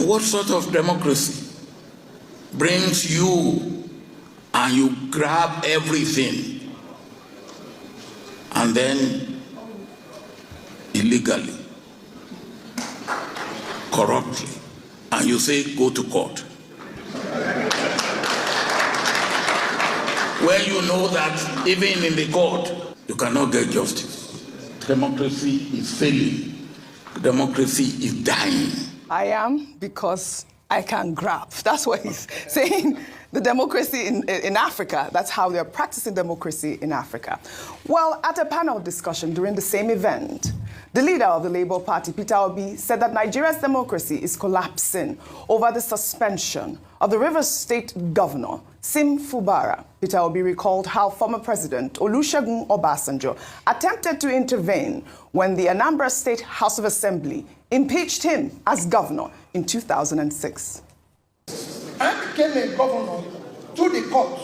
What sort of democracy brings you and you grab everything and then illegally, corruptly, and you say go to court? When you know that even in the court, you cannot get justice. Democracy is failing. Democracy is dying. I am because I can grab. That's what he's saying. The democracy in Africa, that's how they're practicing democracy in Africa. Well, at a panel discussion during the same event, the leader of the Labour Party, Peter Obi, said that Nigeria's democracy is collapsing over the suspension of the Rivers State Governor, Sim Fubara. Peter Obi recalled how former President Olusegun Obasanjo attempted to intervene when the Anambra State House of Assembly impeached him as governor in 2006. I became a governor to the court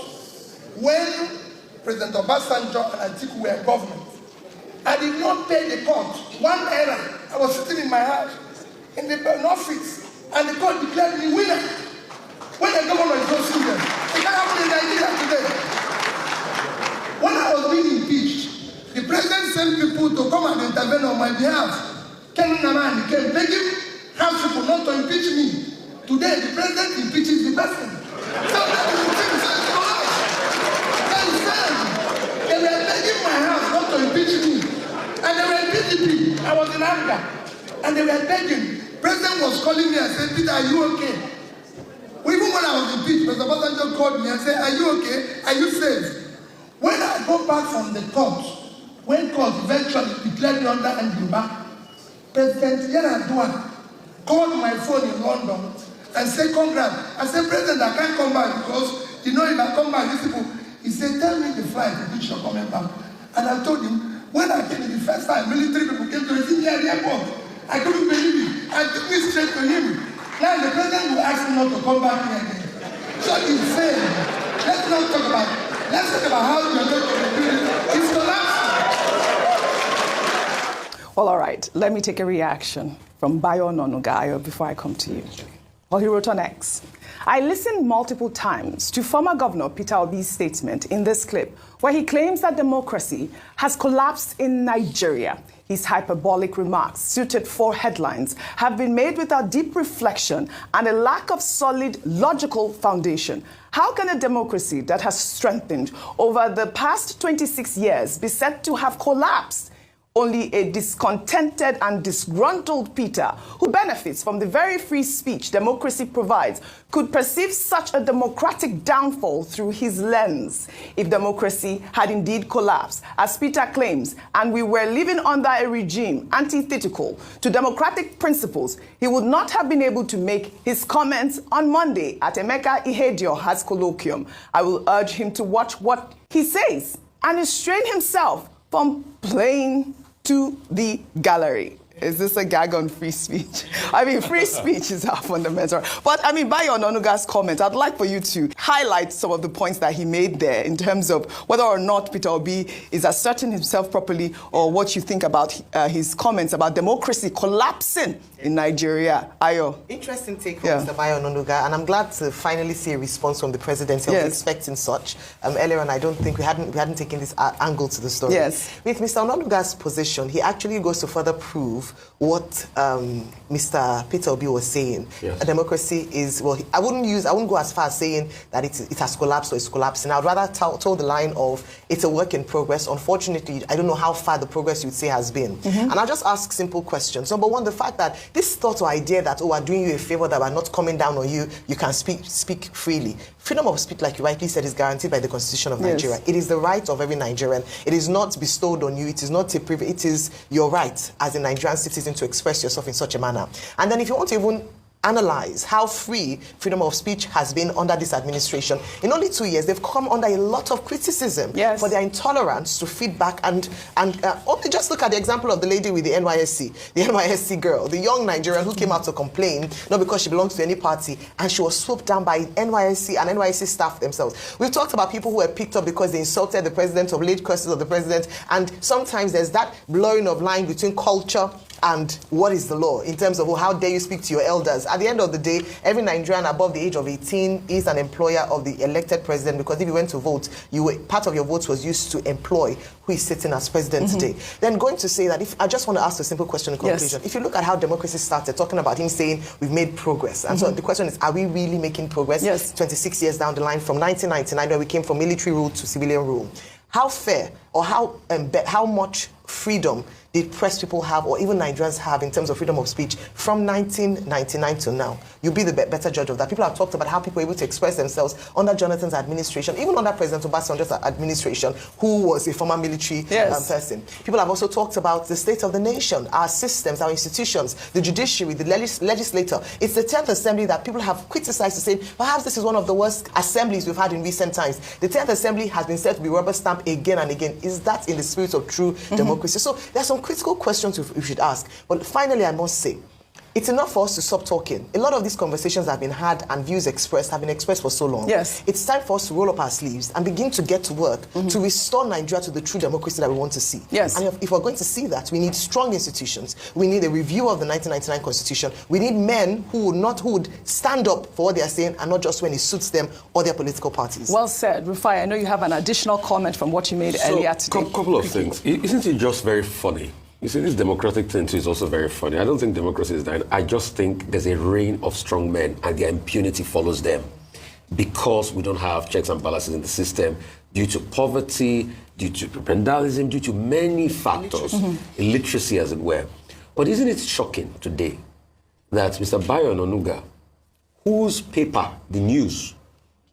when President Obasanjo and Atiku were governors. I did not pay the court one error. I was sitting in my house in the office, and the court declared me winner. When the governor is not serious, it can happen in Nigeria today. When I was being impeached, the president sent people to come and intervene on my behalf. Ken Naman came begging house people not to impeach me. Today, the president impeaches the person. So that is the thing. They were begging my house not to impeach me. And they were in PDP. I was in anger. And they were begging. President was calling me and said, Peter, are you okay? Even when I was impeached, President Obasanjo called me and said, are you okay? Are you safe? When I go back from the court, when court eventually declared me under Anduba, President Yar'Adua called my phone in London and said, congrats. I said, President, I can't come back because, you know, if I come back, these people, he said, tell me the flight in which you're coming back. And I told him, when I came the first time, military people came to receive me at the airport. I couldn't believe it. I took me straight to him. Now the president will ask me not to come back here again. So insane. Let's not talk about it. Let's talk about how you're going to do it. It's collapsing. Well, all right. Let me take a reaction from Bayo onanuga before I come to you. Well, he wrote on X, I listened multiple times to former Governor Peter Obi's statement in this clip where he claims that democracy has collapsed in Nigeria. His hyperbolic remarks, suited for headlines, have been made without deep reflection and a lack of solid logical foundation. How can a democracy that has strengthened over the past 26 years be said to have collapsed? Only a discontented and disgruntled Peter, who benefits from the very free speech democracy provides, could perceive such a democratic downfall through his lens. If democracy had indeed collapsed, as Peter claims, and we were living under a regime antithetical to democratic principles, he would not have been able to make his comments on Monday at Emeka Ihedioha's colloquium. I will urge him to watch what he says and restrain himself from playing to the gallery. Is this a gag on free speech? I mean, free speech is our fundamental. But I mean, by onanuga's comment, I'd like for you to highlight some of the points that he made there in terms of whether or not Peter Obi is asserting himself properly, or what you think about his comments about democracy collapsing in Nigeria. Ayo. Interesting take from Mr. Bayo onanuga, and I'm glad to finally see a response from the presidency. I was expecting such. Earlier on, I don't think we hadn't taken this angle to the story. Yes. With Mr. Onanuga's position, he actually goes to further prove what Mr. Peter Obi was saying. Yes. A democracy is, well, I wouldn't go as far as saying that it has collapsed or it's collapsing. I'd rather toe the line of it's a work in progress. Unfortunately, I don't know how far the progress you'd say has been. And I'll just ask simple questions. Number one, the fact that this thought or idea that, oh, we're doing you a favor, that we're not coming down on you, you can speak freely. Freedom of speech, like you rightly said, is guaranteed by the Constitution of Nigeria. It is the right of every Nigerian. It is not bestowed on you. It is not a privilege. It is your right as a Nigerian citizen to express yourself in such a manner. And then if you want to even analyze how free freedom of speech has been under this administration, in only 2 years, they've come under a lot of criticism for their intolerance to feedback. And only just look at the example of the lady with the NYSC girl, the young Nigerian who came out to complain, not because she belongs to any party, and she was swooped down by NYSC and NYSC staff themselves. We've talked about people who were picked up because they insulted the president or laid curses of the president, and sometimes there's that blurring of line between culture and what is the law in terms of how dare you speak to your elders. At the end of the day, every Nigerian above the age of 18 is an employer of the elected president, because if you went to vote, part of your vote was used to employ who is sitting as president today. Then going to say that, I just want to ask a simple question in conclusion. If you look at how democracy started, talking about him saying we've made progress, and so the question is, are we really making progress 26 years down the line from 1999, where we came from military rule to civilian rule? How fair, or how much freedom did press people have, or even Nigerians have, in terms of freedom of speech from 1999 to now? You'll be the better judge of that. People have talked about how people were able to express themselves under Jonathan's administration, even under President Obasanjo's administration, who was a former military person. People have also talked about the state of the nation, our systems, our institutions, the judiciary, the legislature. It's the 10th Assembly that people have criticized to say, perhaps this is one of the worst assemblies we've had in recent times. The 10th Assembly has been said to be rubber stamped again and again. Is that in the spirit of true democracy? So there's some critical questions we should ask. But finally, I must say, it's enough for us to stop talking. A lot of these conversations have been had and views expressed have been expressed for so long. It's time for us to roll up our sleeves and begin to get to work to restore Nigeria to the true democracy that we want to see. And if we're going to see that, we need strong institutions. We need a review of the 1999 Constitution. We need men who would stand up for what they are saying, and not just when it suits them or their political parties. Well said. Rufai, I know you have an additional comment from what you made earlier today. A couple of things. Isn't it just very funny? You see, this democratic thing too is also very funny. I don't think democracy is dying. I just think there's a reign of strong men, and their impunity follows them, because we don't have checks and balances in the system due to poverty, due to prebendalism, due to many factors, illiteracy as it were. But isn't it shocking today that Mr. Bayo onanuga, whose paper, The News,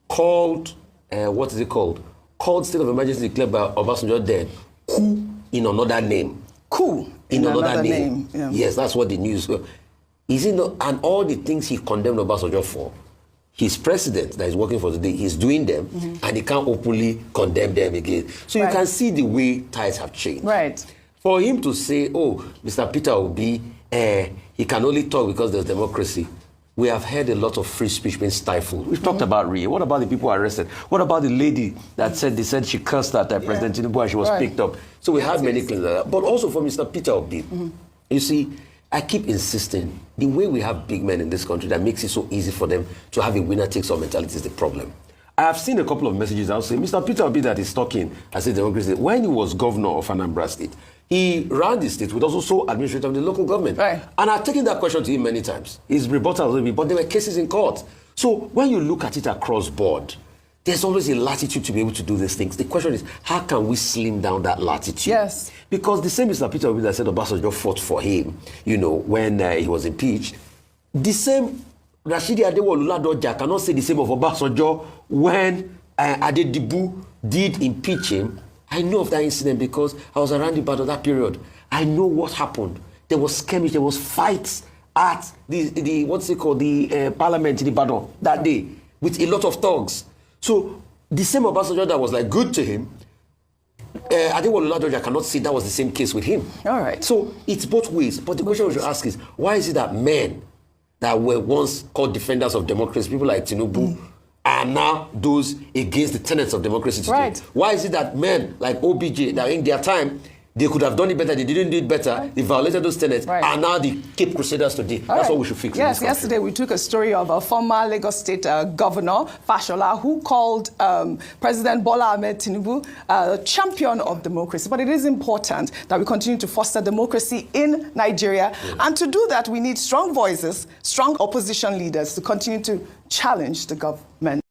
called, called state of emergency declared by Obasanjo dead, coup in another name. Coup in another name. Yes, that's what The News. Is it not? And all the things he condemned Obasanjo for, his president that is working for today, he's doing them, and he can't openly condemn them again. So you can see the way tides have changed. For him to say, oh, Mr. Peter Obi, he can only talk because there's democracy. We have heard a lot of free speech being stifled. We've talked about Rie. What about the people arrested? What about the lady that said she cursed at President Tinubu and she was picked up? So we have many things like that. But also for Mr. Peter Obi, you see, I keep insisting, the way we have big men in this country that makes it so easy for them to have a winner-takes-all mentality is the problem. I have seen a couple of messages out saying, Mr. Peter Obi that is talking as a democracy, when he was governor of Anambra State, he ran the state with also administrator of the local government. And I've taken that question to him many times. His rebuttal, but there were cases in court. So when you look at it across board, there's always a latitude to be able to do these things. The question is, how can we slim down that latitude? Because the same Mr. Peter Obi that said Obasanjo fought for him, when he was impeached, the same Rashidi Adewolu cannot say the same of Obasanjo when Adedibu did impeach him. I know of that incident because I was around Ibadan that period. I know what happened. There was skirmish, there was fights at the parliament in Ibadan that day with a lot of thugs. So the same Obasanjo that was good to him, Adewolu cannot say that was the same case with him. So it's both ways. But the question we should ask is, why is it that men that were once called defenders of democracy, people like Tinubu, are now those against the tenets of democracy today? Why is it that men like OBJ, that in their time, they could have done it better, they didn't do it better, they violated those tenets, and now the Cape Crusaders today? That's what we should fix. Yesterday we took a story of a former Lagos State governor, Fashola, who called President Bola Ahmed Tinubu a champion of democracy. But it is important that we continue to foster democracy in Nigeria. And to do that, we need strong voices, strong opposition leaders to continue to challenge the government.